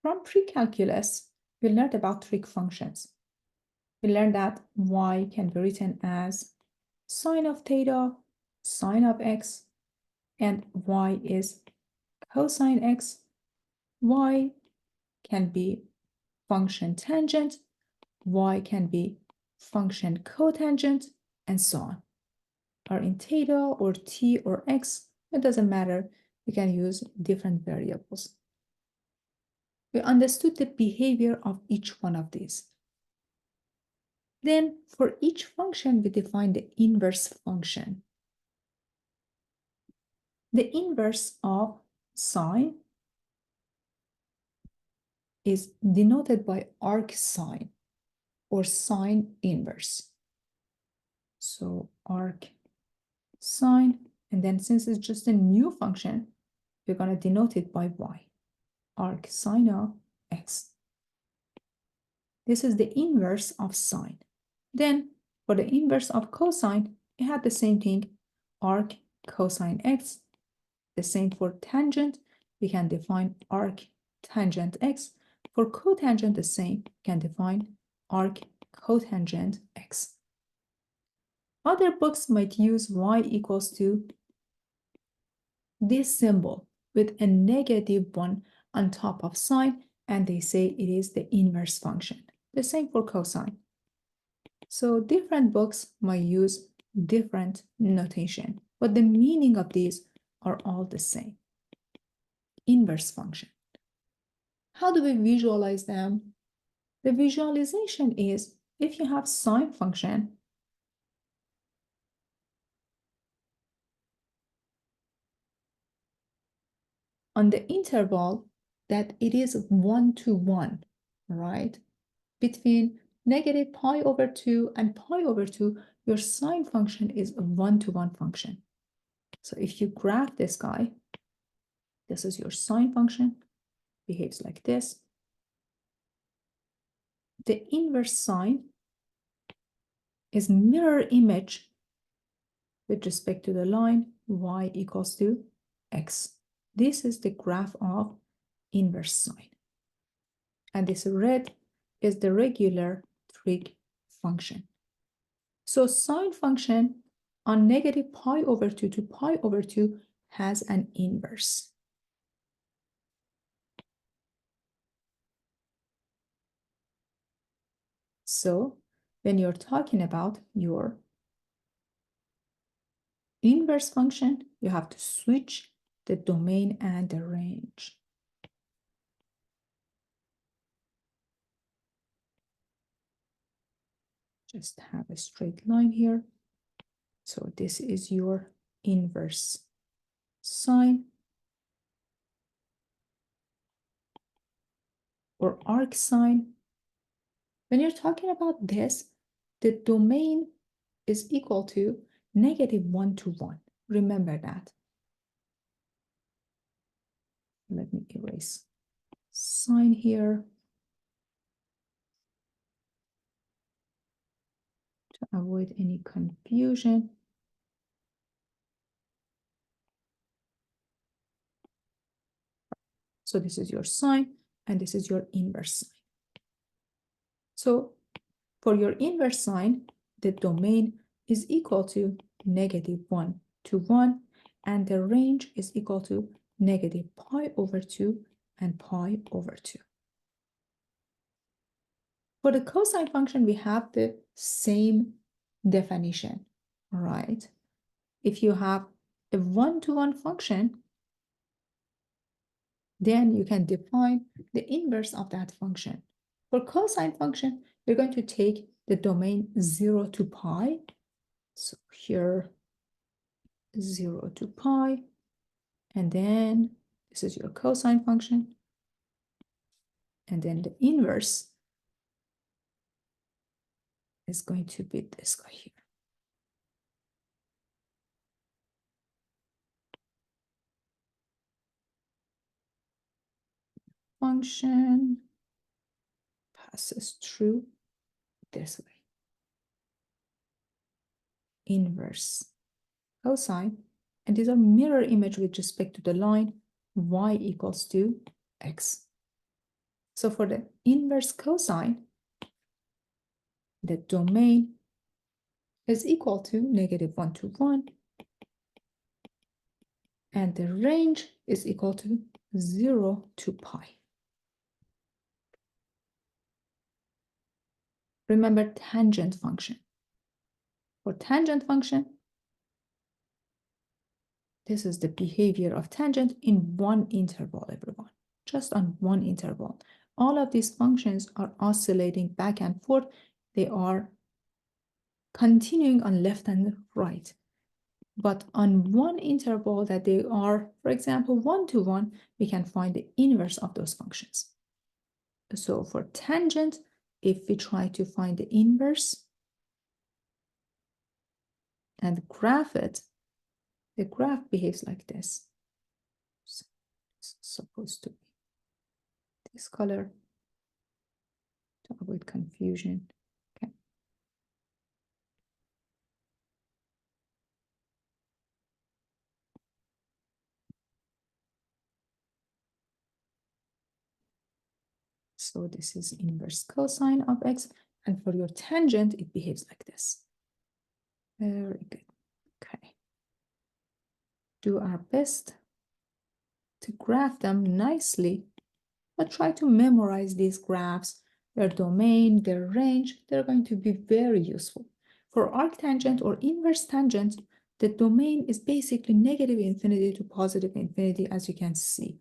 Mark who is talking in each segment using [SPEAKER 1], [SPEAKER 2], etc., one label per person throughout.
[SPEAKER 1] From pre-calculus, we learned about trig functions. We learned that y can be written as sine of theta, sine of x, and y is cosine x. Y can be function tangent, y can be function cotangent, and so on. Or in theta or t or x, it doesn't matter. We can use different variables. We understood the behavior of each one of these. Then for each function, we define the inverse function. The inverse of sine is denoted by arc sine or sine inverse. So arc sine, and then since it's just a new function, we're going to denote it by y, arc sine of x. This is the inverse of sine. Then for the inverse of cosine, we had the same thing, arc cosine x. The same for tangent, we can define arc tangent x. For cotangent, the same, we can define arc cotangent x. Other books might use y equals to this symbol with a -1 on top of sine, and they say it is the inverse function. The same for cosine. So different books might use different notation, but the meaning of these are all the same. Inverse function. How do we visualize them? The visualization is if you have sine function, on the interval that it is 1 to 1, right? Between -pi/2 and pi/2, your sine function is a 1 to 1 function. So if you graph this guy, this is your sine function, behaves like this. The inverse sine is mirror image with respect to the line y equals to x. This is the graph of inverse sine. And this red is the regular trig function. So sine function on -pi/2 to pi/2 has an inverse. So when you're talking about your inverse function, you have to switch the domain and the range. Just have a straight line here. So this is your inverse sine or arc sine. When you're talking about this, the domain is equal to -1 to 1. Remember that. Let me erase sine here to avoid any confusion. So this is your sine, and this is your inverse sine. So for your inverse sine, the domain is equal to -1 to 1, and the range is equal to -pi/2 and pi/2. For the cosine function, we have the same definition, right? If you have a 1-to-1 function, then you can define the inverse of that function. For cosine function, we're going to take the domain 0 to pi. So here, 0 to pi, and then this is your cosine function. And then the inverse is going to be this guy here. Function passes through this way. Inverse cosine, and these are mirror image with respect to the line y equals to x. So for the inverse cosine, the domain is equal to -1 to 1, and the range is equal to 0 to pi. Remember tangent function. For tangent function, this is the behavior of tangent in one interval, everyone, just on one interval. All of these functions are oscillating back and forth. They are continuing on left and right. But on one interval that they are, for example, 1 to 1, we can find the inverse of those functions. So for tangent, if we try to find the inverse and graph it, the graph behaves like this. So it's supposed to be this color to avoid confusion. Okay. So this is inverse cosine of x, and for your tangent, it behaves like this. Very good. Okay. Do our best to graph them nicely, but try to memorize these graphs, their domain, their range. They're going to be very useful. For arctangent or inverse tangent, the domain is basically negative infinity to positive infinity, as you can see.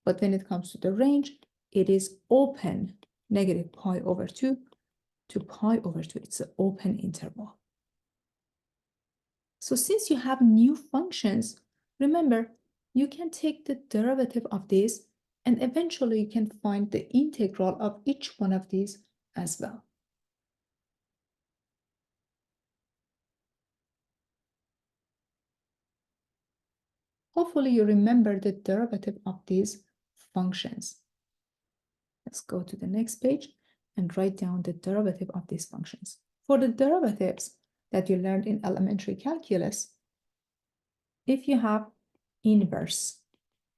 [SPEAKER 1] But when it comes to the range, it is open, negative pi over 2 to pi over 2. It's an open interval. So since you have new functions, remember, you can take the derivative of this, and eventually you can find the integral of each one of these as well. Hopefully you remember the derivative of these functions. Let's go to the next page and write down the derivative of these functions. For the derivatives that you learned in elementary calculus, if you have inverse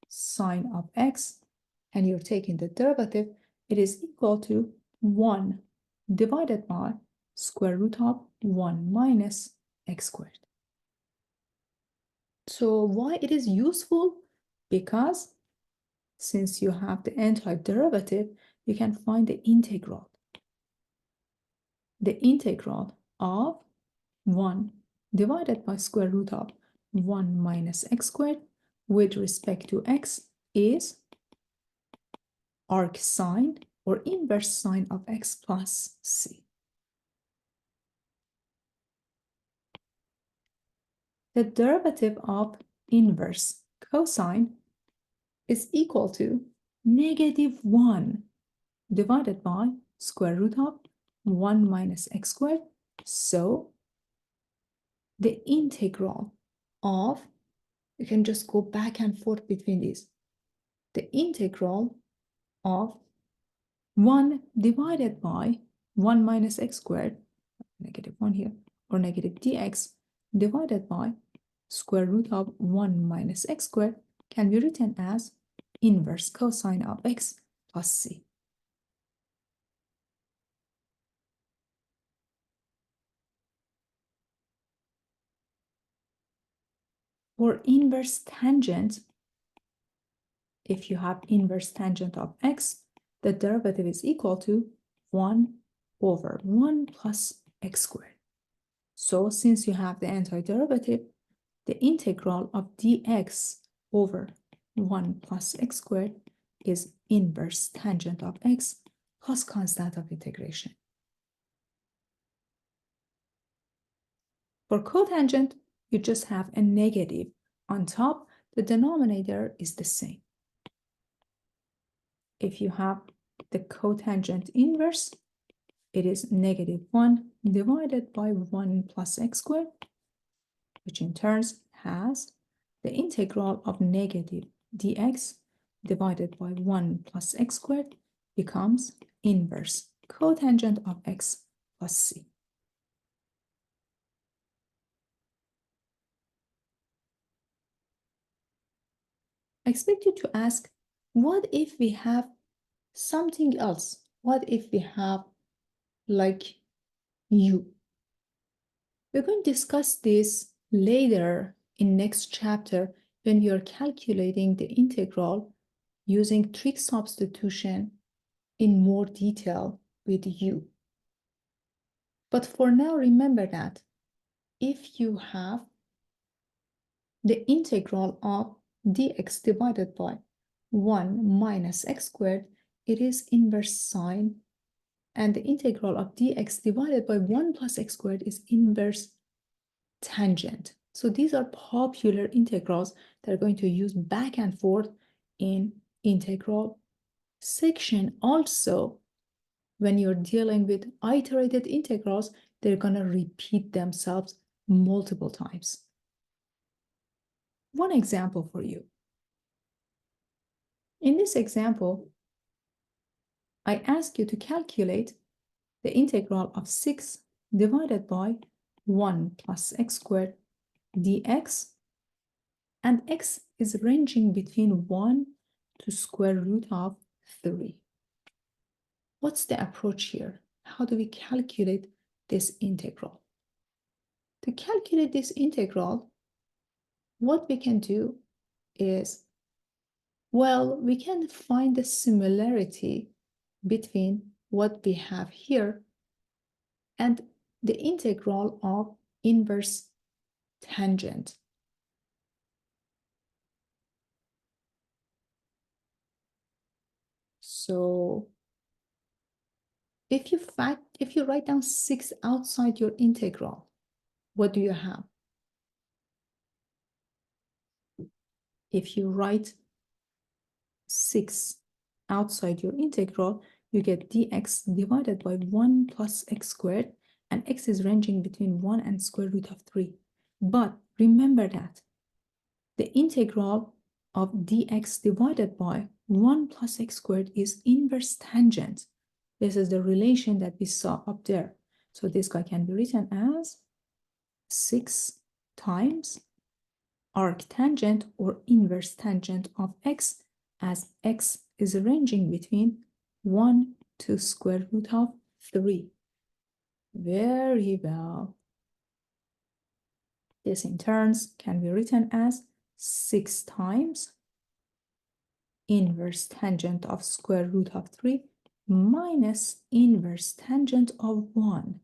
[SPEAKER 1] sine of x and you're taking the derivative, it is equal to 1 divided by square root of 1 minus x squared. So why it is useful? Because since you have the antiderivative, you can find the integral. The integral of 1 divided by square root of 1 minus x squared with respect to x is arc sine or inverse sine of x plus c. The derivative of inverse cosine is equal to -1 divided by square root of 1 minus x squared. So the integral of, you can just go back and forth between these. The integral of 1 divided by 1 minus x squared, -1 here, or negative dx divided by square root of 1 minus x squared can be written as inverse cosine of x plus c. For inverse tangent, if you have inverse tangent of x, the derivative is equal to 1 over 1 plus x squared. So since you have the antiderivative, the integral of dx over 1 plus x squared is inverse tangent of x plus constant of integration. For cotangent, you just have a negative on top. The denominator is the same. If you have the cotangent inverse, it is -1 divided by 1 plus x squared, which in turn has the integral of negative dx divided by 1 plus x squared becomes inverse cotangent of x plus c. I expect you to ask, what if we have something else. What if we have like u? We're going to discuss this later in next chapter when we are calculating the integral using trig substitution in more detail with u. But for now, remember that if you have the integral of dx divided by 1 minus x squared, it is inverse sine, and the integral of dx divided by 1 plus x squared is inverse tangent. So these are popular integrals that are going to use back and forth in integral section. Also, when you're dealing with iterated integrals, they're going to repeat themselves multiple times. One example for you. In this example, I ask you to calculate the integral of 6 divided by 1 plus x squared dx, and x is ranging between 1 to square root of 3. What's the approach here? How do we calculate this integral? To calculate this integral, what we can do is, well, we can find the similarity between what we have here and the integral of inverse tangent. So if you write down 6 outside your integral, what do you have? If you write 6 outside your integral, you get dx divided by 1 plus x squared, and x is ranging between 1 and square root of 3. But remember that the integral of dx divided by 1 plus x squared is inverse tangent. This is the relation that we saw up there. So this guy can be written as 6 times arctangent or inverse tangent of x, as x is ranging between 1 to square root of 3. Very well. This in turns can be written as 6 times inverse tangent of square root of 3 minus inverse tangent of 1.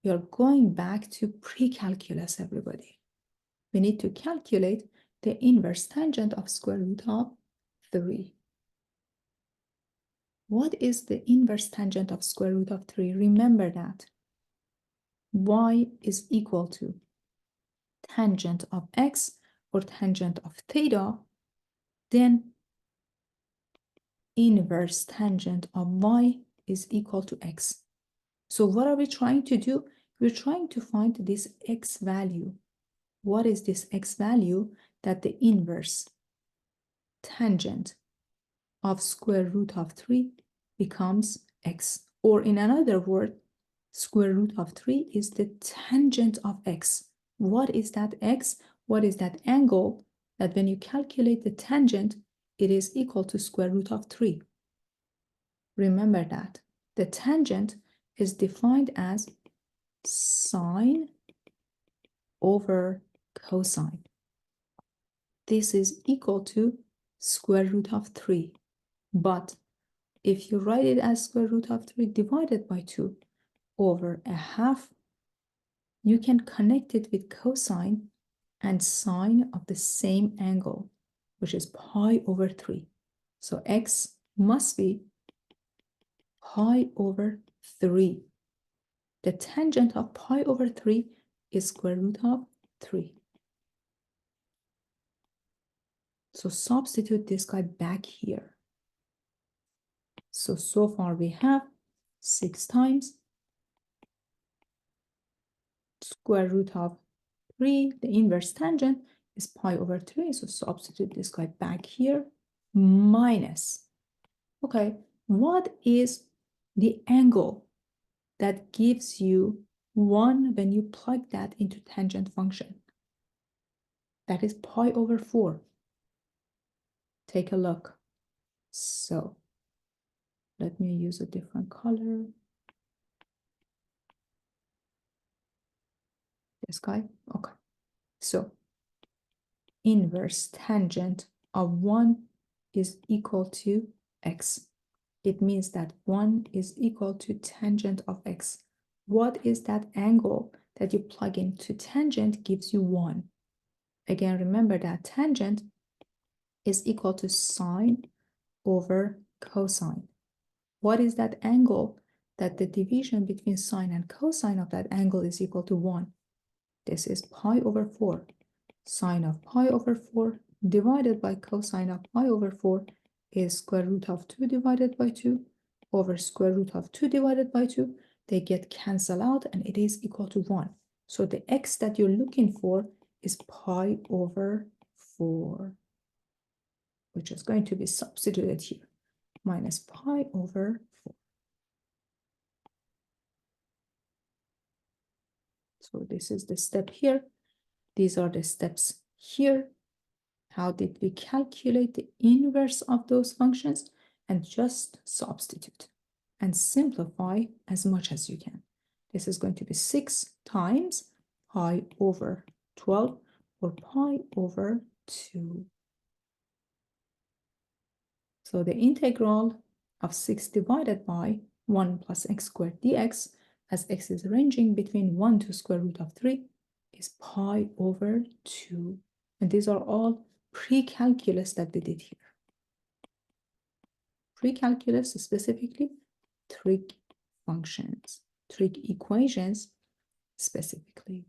[SPEAKER 1] We are going back to pre-calculus, everybody. We need to calculate the inverse tangent of square root of 3. What is the inverse tangent of square root of 3? Remember that y is equal to tangent of x or tangent of theta, then inverse tangent of y is equal to x. So what are we trying to do? We're trying to find this x value. What is this x value? That the inverse tangent of square root of 3 becomes x. Or in another word, square root of 3 is the tangent of x. What is that x? What is that angle that when you calculate the tangent, it is equal to square root of 3? Remember that. The tangent is defined as sine over cosine. This is equal to square root of 3. But if you write it as square root of 3 divided by 2 over a half, you can connect it with cosine and sine of the same angle, which is pi over 3. So x must be pi over 3. The tangent of pi over 3 is square root of 3. So substitute this guy back here. So far we have 6 times square root of 3. The inverse tangent is pi over 3. So substitute this guy back here. Minus. Okay, what is the angle that gives you 1 when you plug that into tangent function? That is pi over 4. Take a look. So Let me use a different color. This guy, okay. So inverse tangent of 1 is equal to x. It means that 1 is equal to tangent of x. What is that angle that you plug into tangent gives you 1? Again, remember that tangent is equal to sine over cosine. What is that angle that the division between sine and cosine of that angle is equal to 1? This is pi over 4. Sine of pi over 4 divided by cosine of pi over 4 is square root of 2 divided by 2 over square root of 2 divided by 2. They get cancelled out and it is equal to 1. So the x that you're looking for is pi over 4, which is going to be substituted here, minus pi over 4. So this is the step here. These are the steps here. How did we calculate the inverse of those functions? And just substitute and simplify as much as you can. This is going to be 6 times pi over 12 or pi over 2. So the integral of 6 divided by 1 plus x squared dx, as x is ranging between 1 to square root of 3, is pi over 2. And these are all pre-calculus that we did here. Pre-calculus, specifically trig functions, trig equations specifically.